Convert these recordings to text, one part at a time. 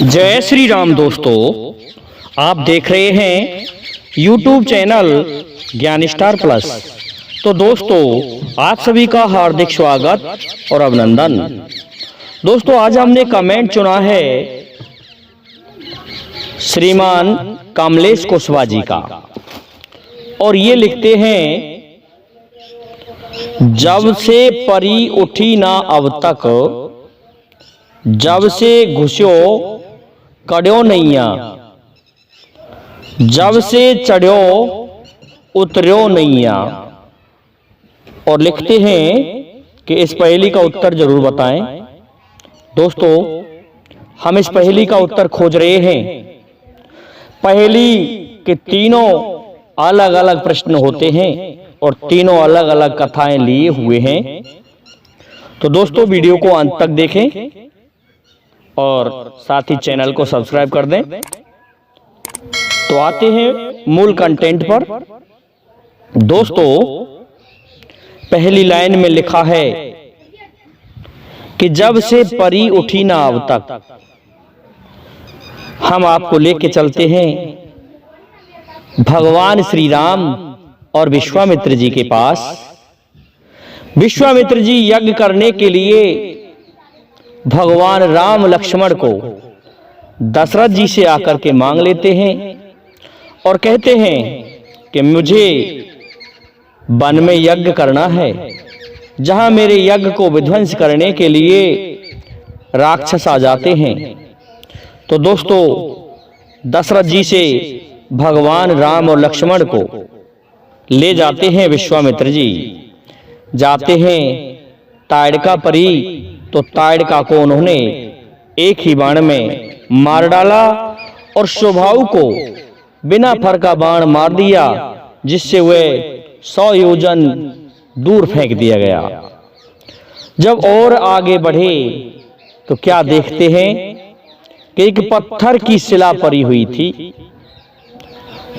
जय श्री राम दोस्तों, आप देख रहे हैं YouTube चैनल ज्ञान स्टार प्लस। तो दोस्तों, आप सभी का हार्दिक स्वागत और अभिनंदन। दोस्तों, आज हमने कमेंट चुना है श्रीमान कमलेश कुशवाहा जी का, और ये लिखते हैं, जब से परी उठी ना अब तक, जब से घुस्यो कड़्यो नैया, जब से चढ़्यो उतर्यो नैया। और लिखते हैं कि इस पहेली का उत्तर जरूर बताएं। दोस्तों, हम इस पहेली का उत्तर खोज रहे हैं। पहेली के तीनों अलग अलग प्रश्न होते हैं और तीनों अलग अलग कथाएं लिए हुए हैं। तो दोस्तों, वीडियो को अंत तक देखें और साथ ही चैनल को सब्सक्राइब कर दें। तो आते हैं मूल कंटेंट पर। दोस्तों, पहली लाइन में लिखा है कि जब से परी उठी ना अब तक। हम आपको लेके चलते हैं भगवान श्री राम और विश्वामित्र जी के पास। विश्वामित्र जी यज्ञ करने के लिए भगवान राम लक्ष्मण को दशरथ जी से आकर के मांग लेते हैं और कहते हैं कि मुझे वन में यज्ञ करना है, जहां मेरे यज्ञ को विध्वंस करने के लिए राक्षस आ जाते हैं। तो दोस्तों, दशरथ जी से भगवान राम और लक्ष्मण को ले जाते हैं विश्वामित्र जी। जाते हैं ताड़का परी, तो ताड़का को उन्होंने एक ही बाण में मार डाला और स्वभाव को बिना फर का बाण मार दिया, जिससे वह 100 योजन दूर फेंक दिया गया। जब और आगे बढ़े तो क्या देखते हैं कि एक पत्थर की शिला पड़ी हुई थी।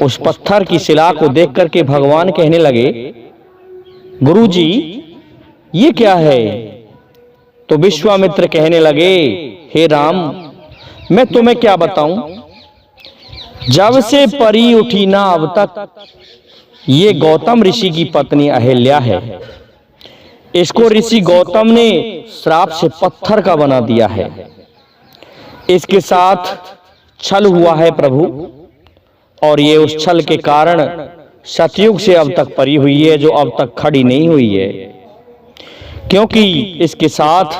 उस पत्थर की शिला को देख करके भगवान कहने लगे, गुरुजी, ये क्या है? तो विश्वामित्र कहने लगे, हे राम, मैं तुम्हें क्या बताऊं, जब से परी उठी ना अब तक, ये गौतम ऋषि की पत्नी अहिल्या है। इसको ऋषि गौतम ने श्राप से पत्थर का बना दिया है। इसके साथ छल हुआ है प्रभु, और ये उस छल के कारण सतयुग से अब तक परी हुई है, जो अब तक खड़ी नहीं हुई है, क्योंकि इसके साथ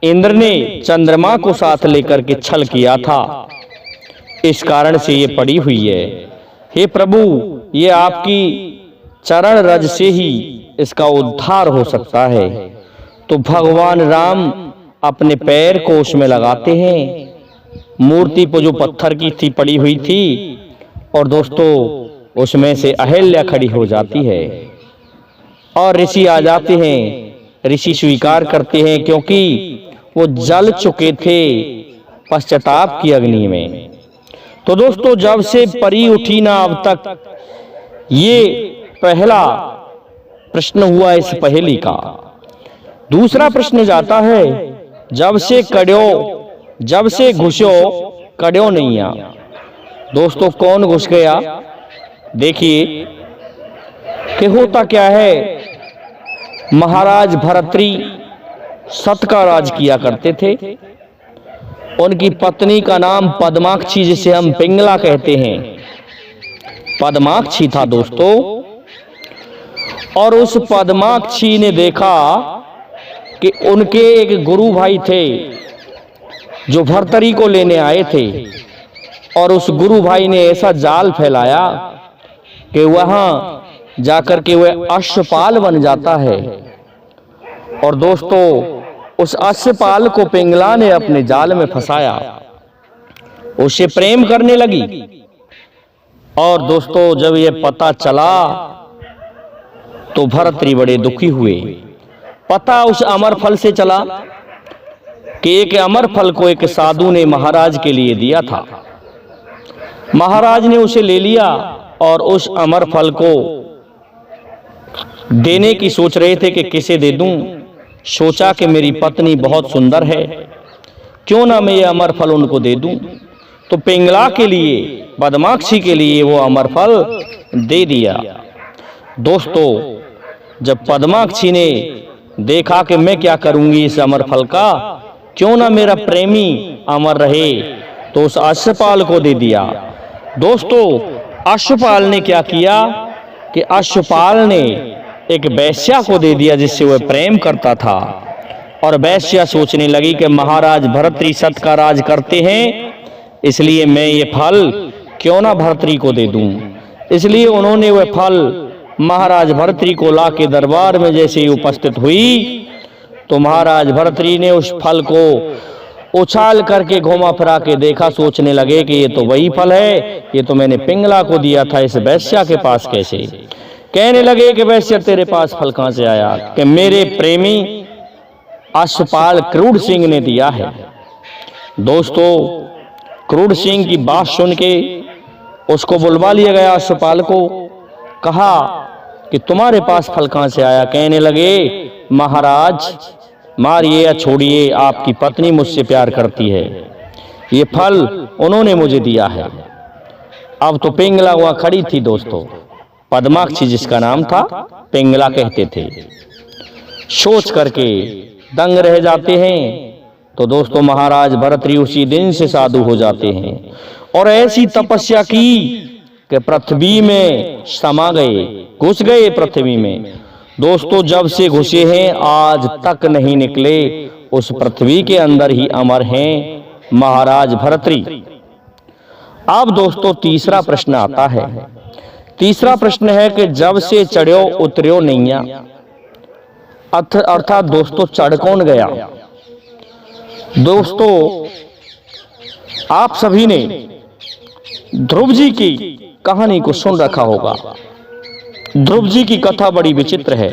इंद्र ने चंद्रमा को साथ लेकर के छल किया था। इस कारण से ये पड़ी हुई है। हे प्रभु, ये आपकी चरण रज से ही इसका उद्धार हो सकता है। तो भगवान राम अपने पैर को उसमें लगाते हैं, मूर्ति पर जो पत्थर की थी पड़ी हुई थी, और दोस्तों उसमें से अहिल्या खड़ी हो जाती है और ऋषि आ जाते हैं। ऋषि स्वीकार करते हैं, क्योंकि वो जल चुके थे पश्चाताप की अग्नि में। तो दोस्तों, जब से परी उठी ना अब तक, ये पहला प्रश्न हुआ इस पहेली का। दूसरा प्रश्न जाता है, जब से घुस्यो कड़्यो नैया। दोस्तों, कौन घुस गया? देखिए कि होता क्या है, महाराज भरतरी सत का राज किया करते थे। उनकी पत्नी का नाम पद्माक्षी, जिसे हम पिंगला कहते हैं, पद्माक्षी था दोस्तों। और उस पद्माक्षी ने देखा कि उनके एक गुरु भाई थे जो भरतरी को लेने आए थे, और उस गुरु भाई ने ऐसा जाल फैलाया कि वहां जाकर के वह अश्वपाल बन जाता है। और दोस्तों, उस अश्वपाल को पिंगला ने अपने जाल में फंसाया, उससे प्रेम करने लगी। और दोस्तों, जब यह पता चला तो भरतरी बड़े दुखी हुए। पता उस अमर फल से चला कि एक अमर फल को एक साधु ने महाराज के लिए दिया था। महाराज ने उसे ले लिया और उस अमर फल को देने की सोच रहे थे कि किसे दे दूं। सोचा कि मेरी पत्नी बहुत सुंदर है, क्यों ना मैं ये अमर फल उनको दे दूं। तो पिंगला के लिए, पद्माक्षी के लिए वो अमर फल दे दिया। दोस्तों, जब पद्माक्षी ने देखा कि मैं क्या करूंगी इस अमर फल का, क्यों ना मेरा प्रेमी अमर रहे, तो उस अश्वपाल को दे दिया। दोस्तों, अश्वपाल ने क्या किया कि अश्वपाल ने एक वैश्या को दे दिया जिससे वह प्रेम करता था। और वैश्या सोचने लगी कि महाराज भर्तृ सत का राज करते हैं, इसलिए मैं ये फल क्यों ना भर्तृ को दे दूं। इसलिए उन्होंने वह फल महाराज भर्तृ को ला के दरबार में जैसे ही उपस्थित हुई, तो महाराज भर्तृ ने उस फल को उछाल करके घुमा फिरा के देखा। सोचने लगे कि ये तो वही फल है, ये तो मैंने पिंगला को दिया था, इस वैश्या के पास कैसे। कहने लगे कि वैश्य तेरे पास फल कहां से आया, कि मेरे प्रेमी अश्वपाल क्रूर सिंह ने दिया है। दोस्तों, क्रूर सिंह की बात सुन के उसको बुलवा लिया गया। अश्वपाल को कहा कि तुम्हारे पास फल कहां से आया। कहने लगे, महाराज मारिए या छोड़िए, आपकी पत्नी मुझसे प्यार करती है, ये फल उन्होंने मुझे दिया है। अब तो पिंगला वहां खड़ी थी। दोस्तों, पद्माक्षी जिसका नाम था, पिंगला कहते थे। सोच करके दंग रह जाते हैं। तो दोस्तों, महाराज भर्तृ उसी दिन से साधु हो जाते हैं और ऐसी तपस्या की कि पृथ्वी में समा गए, घुस गए पृथ्वी में। दोस्तों, जब से घुसे हैं आज तक नहीं निकले, उस पृथ्वी के अंदर ही अमर हैं महाराज भर्तृ। अब दोस्तों, तीसरा प्रश्न आता है। तीसरा प्रश्न है कि जब से चढ़्यो उतर्यो नैया, अर्थात दोस्तों चढ़ कौन गया। दोस्तों, आप सभी ने ध्रुव जी की कहानी को सुन रखा होगा। ध्रुव जी की कथा बड़ी विचित्र है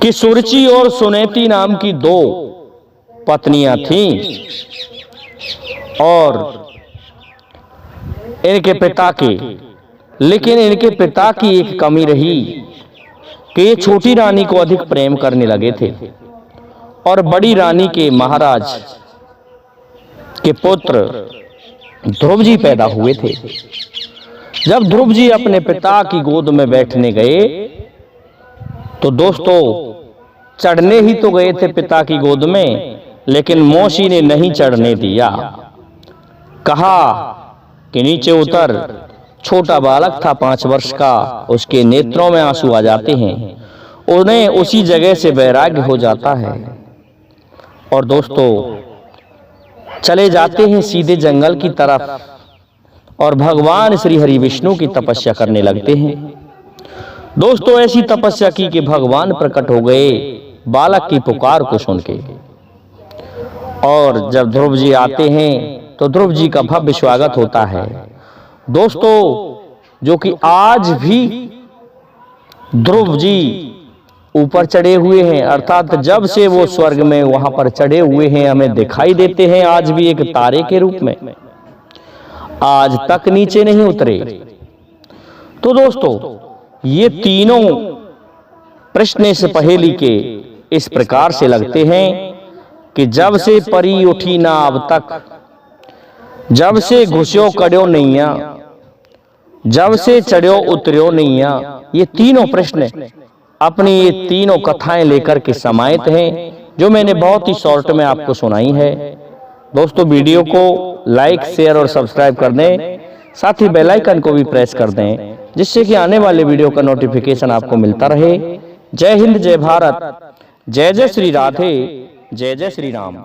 कि सुरुचि और सुनेति नाम की दो पत्नियां थीं और इनके पिता के, लेकिन इनके पिता की एक कमी रही कि ये छोटी रानी को अधिक प्रेम करने लगे थे और बड़ी रानी के महाराज के पुत्र ध्रुव जी पैदा हुए थे। जब ध्रुव जी अपने पिता की गोद में बैठने गए, तो दोस्तों चढ़ने ही तो गए थे पिता की गोद में, लेकिन मौसी ने नहीं चढ़ने दिया। कहा कि नीचे उतर। छोटा बालक था 5 वर्ष का, उसके नेत्रों में आंसू आ जाते हैं, उन्हें उसी जगह से वैराग्य हो जाता है और दोस्तों चले जाते हैं सीधे जंगल की तरफ और भगवान श्री हरि विष्णु की तपस्या करने लगते हैं। दोस्तों, ऐसी तपस्या की कि भगवान प्रकट हो गए बालक की पुकार को सुन के। और जब ध्रुव जी आते हैं तो ध्रुव जी का भव्य स्वागत होता है। दोस्तों, जो कि आज भी ध्रुव जी ऊपर चढ़े हुए हैं, अर्थात जब से वो स्वर्ग में वहां पर चढ़े हुए हैं हमें दिखाई देते हैं आज भी एक तारे के रूप में, आज तक नीचे नहीं उतरे। तो दोस्तों, ये तीनों प्रश्न इस पहेली के इस प्रकार से लगते हैं कि जब से परी उठी ना अब तक, जब से घुस्यो कड्यो नैया, जब से चढ़्यो उतर्यो नैया, ये तीनों प्रश्न अपनी ये तीनों कथाएं लेकर के समाहित हैं, जो मैंने बहुत ही शॉर्ट में आपको सुनाई है। दोस्तों, वीडियो को लाइक, शेयर और सब्सक्राइब कर दें, साथ ही बेल आइकन को भी प्रेस कर दें, जिससे कि आने वाले वीडियो का नोटिफिकेशन आपको मिलता रहे। जय हिंद, जय भारत, जय जय श्री राधे, जय जय श्री राम।